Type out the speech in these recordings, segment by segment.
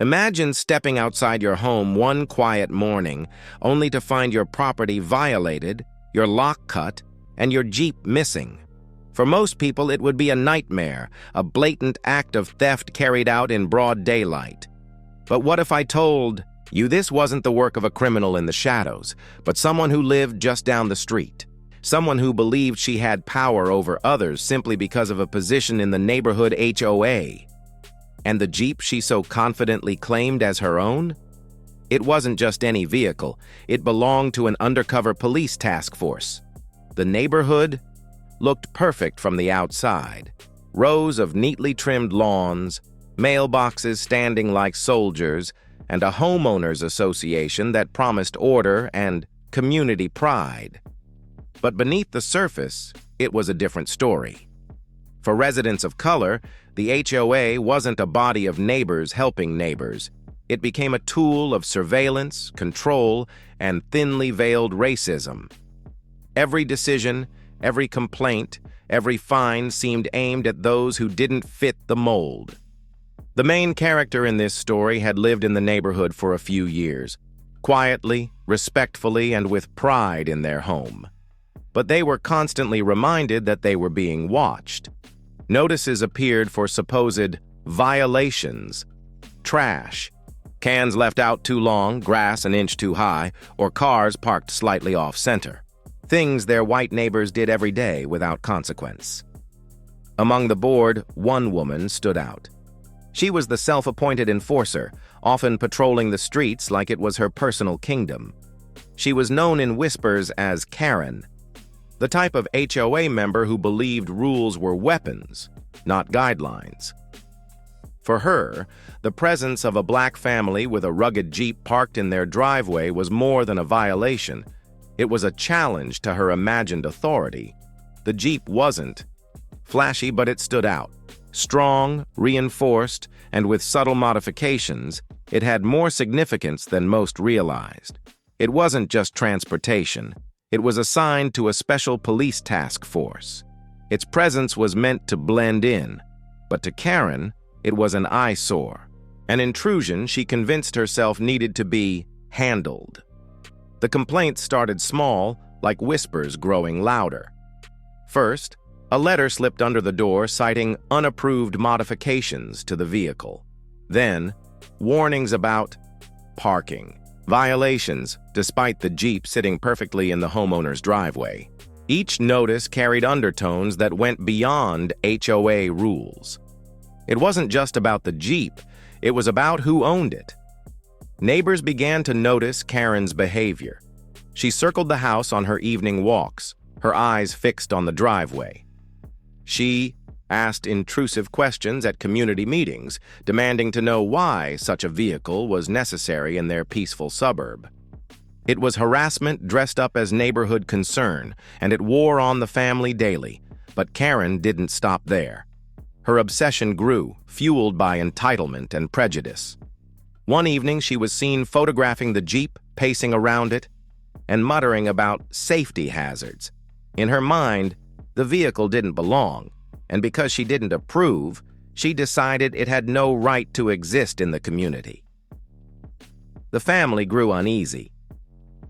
Imagine stepping outside your home one quiet morning only to find your property violated, your lock cut, and your Jeep missing. For most people, it would be a nightmare, a blatant act of theft carried out in broad daylight. But what if I told you this wasn't the work of a criminal in the shadows, but someone who lived just down the street? Someone who believed she had power over others simply because of a position in the neighborhood HOA. And the Jeep she so confidently claimed as her own? It wasn't just any vehicle. It belonged to an undercover police task force. The neighborhood looked perfect from the outside. Rows of neatly trimmed lawns, mailboxes standing like soldiers, and a homeowners association that promised order and community pride. But beneath the surface, it was a different story. For residents of color, the HOA wasn't a body of neighbors helping neighbors. It became a tool of surveillance, control, and thinly veiled racism. Every decision, every complaint, every fine seemed aimed at those who didn't fit the mold. The main character in this story had lived in the neighborhood for a few years, quietly, respectfully, and with pride in their home. But they were constantly reminded that they were being watched. Notices appeared for supposed violations, trash, cans left out too long, grass an inch too high, or cars parked slightly off-center. Things their white neighbors did every day without consequence. Among the board, one woman stood out. She was the self-appointed enforcer, often patrolling the streets like it was her personal kingdom. She was known in whispers as Karen, the type of HOA member who believed rules were weapons, not guidelines. For her, the presence of a black family with a rugged Jeep parked in their driveway was more than a violation. It was a challenge to her imagined authority. The Jeep wasn't flashy, but it stood out. Strong, reinforced, and with subtle modifications, it had more significance than most realized. It wasn't just transportation. It was assigned to a special police task force. Its presence was meant to blend in, but to Karen, it was an eyesore, an intrusion she convinced herself needed to be handled. The complaints started small, like whispers growing louder. First, a letter slipped under the door citing unapproved modifications to the vehicle. Then, warnings about parking, violations, despite the Jeep sitting perfectly in the homeowner's driveway. Each notice carried undertones that went beyond HOA rules. It wasn't just about the Jeep, it was about who owned it. Neighbors began to notice Karen's behavior. She circled the house on her evening walks, her eyes fixed on the driveway. She asked intrusive questions at community meetings, demanding to know why such a vehicle was necessary in their peaceful suburb. It was harassment dressed up as neighborhood concern, and it wore on the family daily. But Karen didn't stop there. Her obsession grew, fueled by entitlement and prejudice. One evening, she was seen photographing the Jeep, pacing around it, and muttering about safety hazards. In her mind, the vehicle didn't belong, and because she didn't approve, she decided it had no right to exist in the community. The family grew uneasy.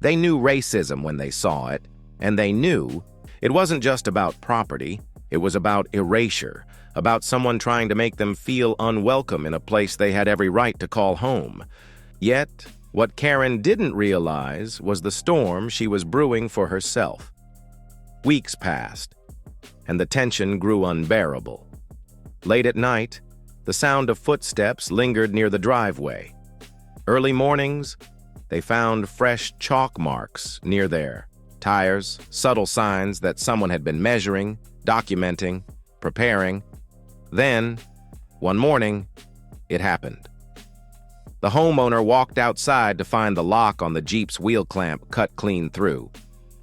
They knew racism when they saw it, and they knew it wasn't just about property, it was about erasure, about someone trying to make them feel unwelcome in a place they had every right to call home. Yet, what Karen didn't realize was the storm she was brewing for herself. Weeks passed, and the tension grew unbearable. Late at night, the sound of footsteps lingered near the driveway. Early mornings, they found fresh chalk marks near their tires, subtle signs that someone had been measuring, documenting, preparing. Then, one morning, it happened. The homeowner walked outside to find the lock on the Jeep's wheel clamp cut clean through.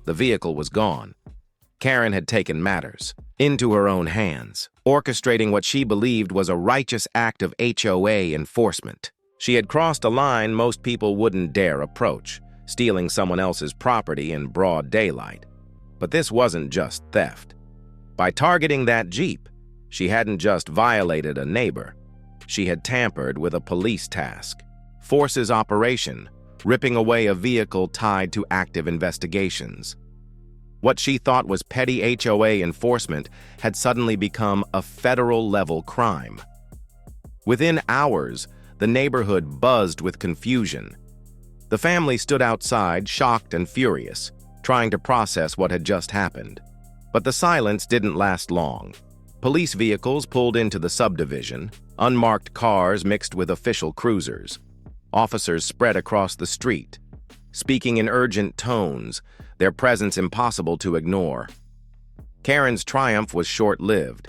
The vehicle was gone. Karen had taken matters into her own hands, orchestrating what she believed was a righteous act of HOA enforcement. She had crossed a line most people wouldn't dare approach, stealing someone else's property in broad daylight. But this wasn't just theft. By targeting that Jeep, she hadn't just violated a neighbor. she had tampered with a police task, forces operation, ripping away a vehicle tied to active investigations. What she thought was petty HOA enforcement had suddenly become a federal-level crime. Within hours, the neighborhood buzzed with confusion. The family stood outside, shocked and furious, trying to process what had just happened. But the silence didn't last long. Police vehicles pulled into the subdivision, unmarked cars mixed with official cruisers. Officers spread across the street, speaking in urgent tones, their presence impossible to ignore. Karen's triumph was short-lived.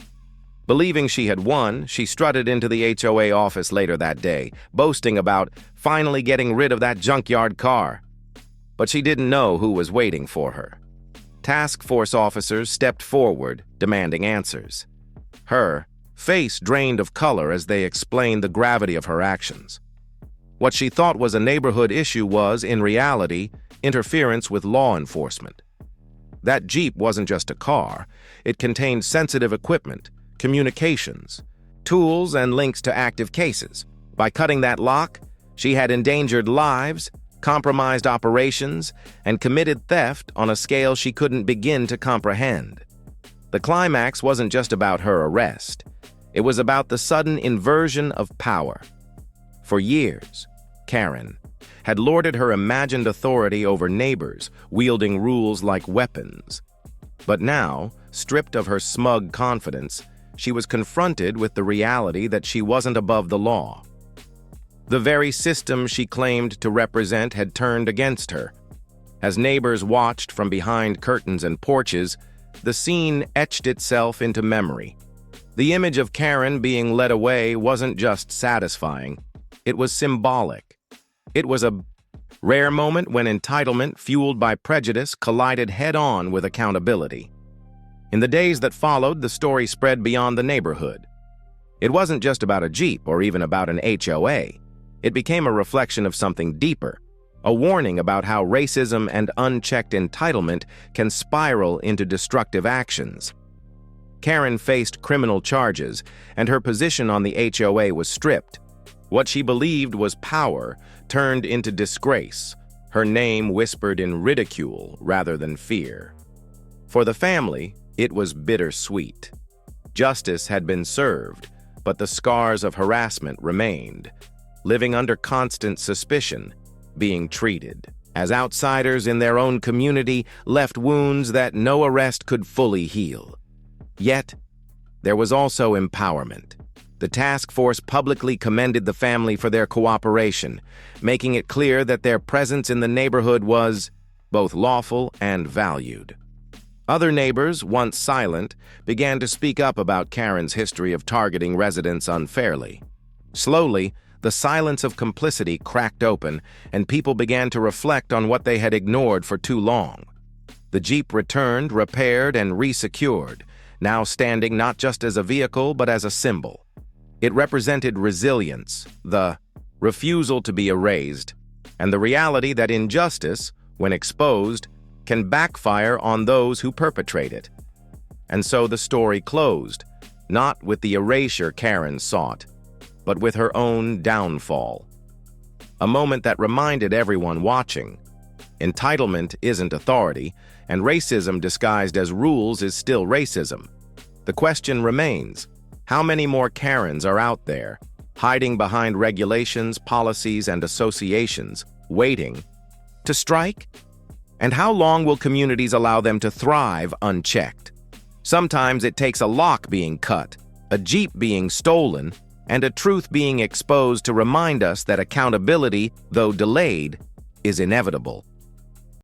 Believing she had won, she strutted into the HOA office later that day, boasting about finally getting rid of that junkyard car. But she didn't know who was waiting for her. Task force officers stepped forward, demanding answers. Her face drained of color as they explained the gravity of her actions. What she thought was a neighborhood issue was, in reality, interference with law enforcement. That Jeep wasn't just a car. It contained sensitive equipment, communications, tools, and links to active cases. By cutting that lock, she had endangered lives, compromised operations, and committed theft on a scale she couldn't begin to comprehend. The climax wasn't just about her arrest. It was about the sudden inversion of power. For years, Karen had lorded her imagined authority over neighbors, wielding rules like weapons. But now, stripped of her smug confidence, she was confronted with the reality that she wasn't above the law. The very system she claimed to represent had turned against her. As neighbors watched from behind curtains and porches, the scene etched itself into memory. The image of Karen being led away wasn't just satisfying, it was symbolic. It was a rare moment when entitlement, fueled by prejudice, collided head-on with accountability. In the days that followed, the story spread beyond the neighborhood. It wasn't just about a Jeep or even about an HOA. It became a reflection of something deeper, a warning about how racism and unchecked entitlement can spiral into destructive actions. Karen faced criminal charges, and her position on the HOA was stripped. What she believed was power turned into disgrace, her name whispered in ridicule rather than fear. For the family, it was bittersweet. Justice had been served, but the scars of harassment remained, living under constant suspicion, being treated as outsiders in their own community, left wounds that no arrest could fully heal. Yet, there was also empowerment. The task force publicly commended the family for their cooperation, making it clear that their presence in the neighborhood was both lawful and valued. Other neighbors, once silent, began to speak up about Karen's history of targeting residents unfairly. Slowly, the silence of complicity cracked open, and people began to reflect on what they had ignored for too long. The Jeep returned, repaired, and resecured, now standing not just as a vehicle but as a symbol. It represented resilience, the refusal to be erased, and the reality that injustice, when exposed, can backfire on those who perpetrate it. And so the story closed, not with the erasure Karen sought, but with her own downfall. A moment that reminded everyone watching: entitlement isn't authority, and racism disguised as rules is still racism. The question remains: how many more Karens are out there, hiding behind regulations, policies, and associations, waiting to strike? And how long will communities allow them to thrive unchecked? Sometimes it takes a lock being cut, a Jeep being stolen, and a truth being exposed to remind us that accountability, though delayed, is inevitable.